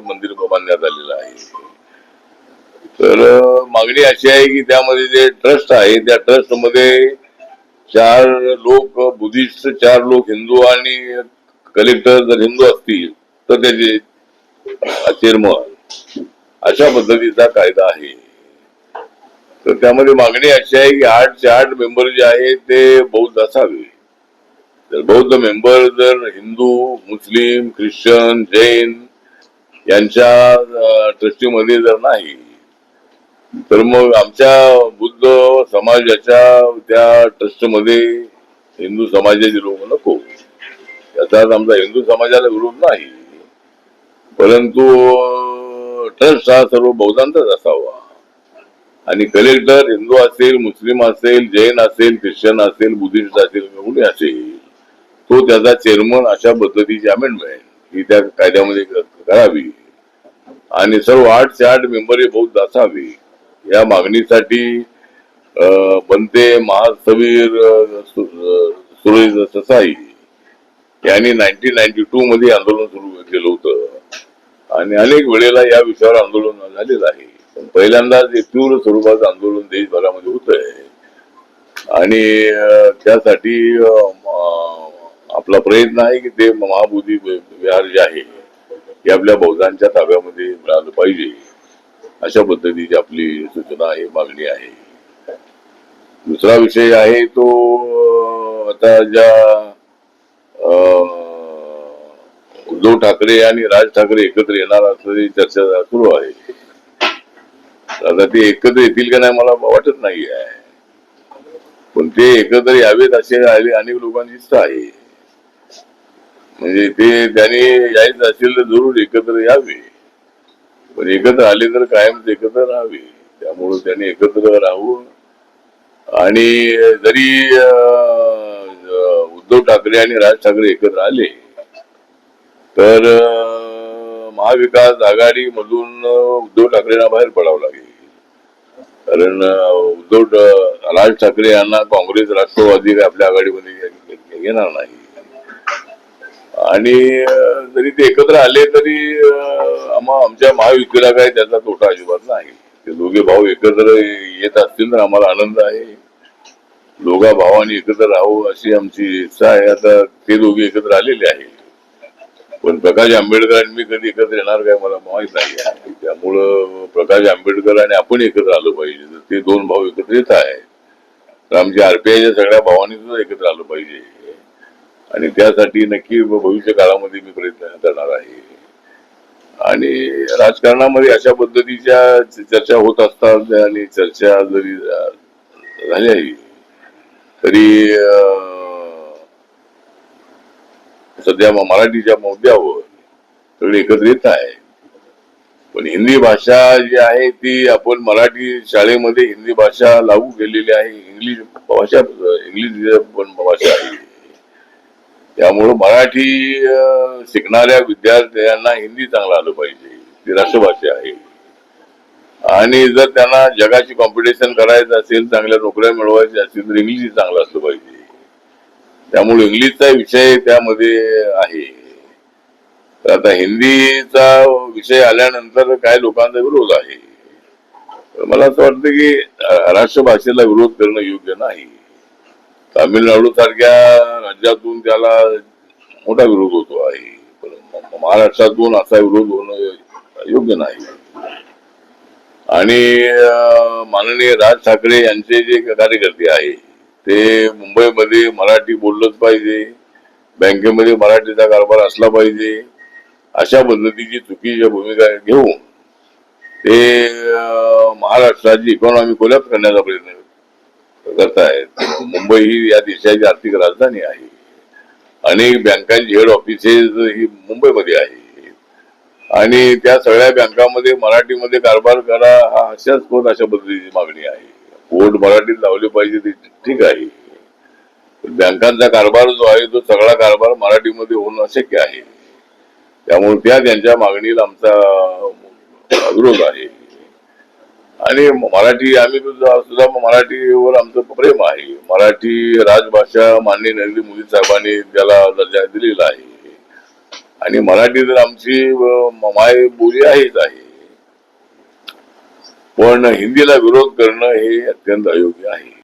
मंदिर बांधण्यात आलेलं आहे. तर मागणी अशी आहे की त्यामध्ये जे ट्रस्ट आहे त्या ट्रस्ट मध्ये 4 लोक बुद्धिस्ट, 4 लोक हिंदू आणि कलेक्टर जर हिंदू असतील तर त्याचे चेअरमन अशा पद्धतीचा कायदा आहे. तर त्यामध्ये मागणी अशी आहे की 8 मेंबर जे आहेत ते बौद्ध असावे. तर बौद्ध मेंबर जर हिंदू, मुस्लिम, ख्रिश्चन, जैन यांच्या ट्रस्टीमध्ये जर नाही तर मग आमच्या बुद्ध समाजाच्या त्या ट्रस्टमध्ये हिंदू समाजाचे लोक नको. याचा आमचा हिंदू समाजाला विरोध नाही, परंतु ट्रस्ट हा सर्व बौद्धांचाच असावा आणि कलेक्टर हिंदू असेल, मुस्लिम असेल, जैन असेल, ख्रिश्चन असेल, बुद्धिस्ट असेल, कोणी असेल तो त्याचा चेअरमन अशा पद्धतीची अमेंडमेंट ही त्या कायद्यामध्ये करावी आणि सर्व 8 मेंबर हे बौद्ध असावे. या मागणीसाठी बनते महास्थवीर सुरेश ससाई यांनी 1992 मध्ये आंदोलन सुरू केलं होतं आणि अनेक वेळेला या विषयावर आंदोलन झालेलं आहे. पण पहिल्यांदाच एक तीव्र स्वरूपाचं आंदोलन देशभरामध्ये होत आहे आणि त्यासाठी आपला प्रयत्न आहे की ते महाबोधी विहार जे आहे हे आपल्या बौद्धांच्या ताब्यामध्ये मिळालं पाहिजे. अशा पद्धतीची आपली सूचना आहे, मागणी आहे. दुसरा विषय आहे तो आता ज्या उद्धव ठाकरे आणि राज ठाकरे एकत्र येणार असल्याची चर्चा सुरू आहे. आता ते एकत्र येतील का नाही मला वाटत नाही आहे, पण ते एकत्र यावेत असे अनेक लोकांची इच्छा आहे. म्हणजे ते त्यांनी यायचं असेल तर जरूर एकत्र यावे, पण एकत्र आले तर कायम एकत्र राहावे. त्यामुळे त्यांनी एकत्र राहून आणि जरी उद्धव ठाकरे आणि राज ठाकरे एकत्र आले तर महाविकास आघाडी मधून उद्धव ठाकरेंना बाहेर पडावं लागेल. कारण राज ठाकरे यांना काँग्रेस, राष्ट्रवादी आपल्या आघाडीमध्ये घेणार नाही आणि जरी ते एकत्र आले तरी आमच्या महायुतीला काय त्याचा तोटा अजिबात नाही. ते दोघे भाऊ एकत्र येत असतील तर आम्हाला आनंद आहे. दोघा भावांनी एकत्र राहू अशी आमची इच्छा आहे. आता ते दोघे एकत्र आलेले आहे, पण प्रकाश आंबेडकर आणि मी कधी एकत्र येणार काय मला माहित नाही आहे. त्यामुळं प्रकाश आंबेडकर आणि आपण एकत्र आलो पाहिजे. तर ते 2 भाऊ एकत्र येत आहे तर आमच्या आरपीआयच्या सगळ्या भावांनी सुद्धा एकत्र आलं पाहिजे आणि त्यासाठी नक्की भविष्य काळामध्ये मी प्रयत्न करणार आहे. आणि राजकारणामध्ये अशा पद्धतीच्या चर्चा होत असतात आणि चर्चा जरी झाल्या तरी सध्या मराठीच्या मुद्द्यावर सगळे एकत्र येत आहे. पण हिंदी भाषा जी आहे ती आपण मराठी शाळेमध्ये हिंदी भाषा लागू केलेली आहे. इंग्लिश पण भाषा आहे. त्यामुळे मराठी शिकणाऱ्या विद्यार्थ्यांना हिंदी चांगलं आलं पाहिजे. ती राष्ट्रभाषा आहे आणि जर त्यांना जगाची कॉम्पिटिशन करायचं असेल, चांगल्या नोकऱ्या मिळवायच्या असतील तर इंग्लिश चांगलं असलं पाहिजे. त्यामुळे इंग्लिशचा विषय त्यामध्ये आहे. तर आता हिंदीचा विषय आल्यानंतर काही लोकांचा विरोध आहे. मला असं वाटतं की राष्ट्रभाषेला विरोध करणं योग्य नाही. तामिळनाडू सारख्या राज्यातून त्याला मोठा विरोध होतो आहे, पण महाराष्ट्रातून असा विरोध होणं योग्य नाही. आणि माननीय राज ठाकरे यांचे जे कार्यकर्ते आहे ते मुंबईमध्ये मराठी बोललंच पाहिजे, बँकेमध्ये मराठीचा कारभार असला पाहिजे अशा पद्धतीची चुकीच्या भूमिका घेऊन ते महाराष्ट्राची इकॉनॉमी कोलॅप्स करण्याचा प्रयत्न करतायत. मुंबई ही या देशाची आर्थिक राजधानी आहे. अनेक बँकांची हेड ऑफिसेस ही मुंबईमध्ये आहे आणि त्या सगळ्या बँकांमध्ये मराठीमध्ये कारभार करा हा हास्यास्पद अशा पद्धतीची मागणी आहे. बोर्ड मराठीत लावले पाहिजे ते ठीक आहे, बँकांचा कारभार जो आहे तो सगळा कारभार मराठीमध्ये होणं अशक्य आहे. त्यामुळे त्यांच्या मागणीला आमचा विरोध आहे आणि मराठी आम्ही सुद्धा मराठीवर आमचं प्रेम आहे. मराठी राजभाषा माननीय नरेंद्र मोदी साहेबांनी त्याला दर्जा दिलेला आहे आणि मराठी तर आमची माय बोली आहेच आहे, पण हिंदीला विरोध करणं हे अत्यंत अयोग्य आहे.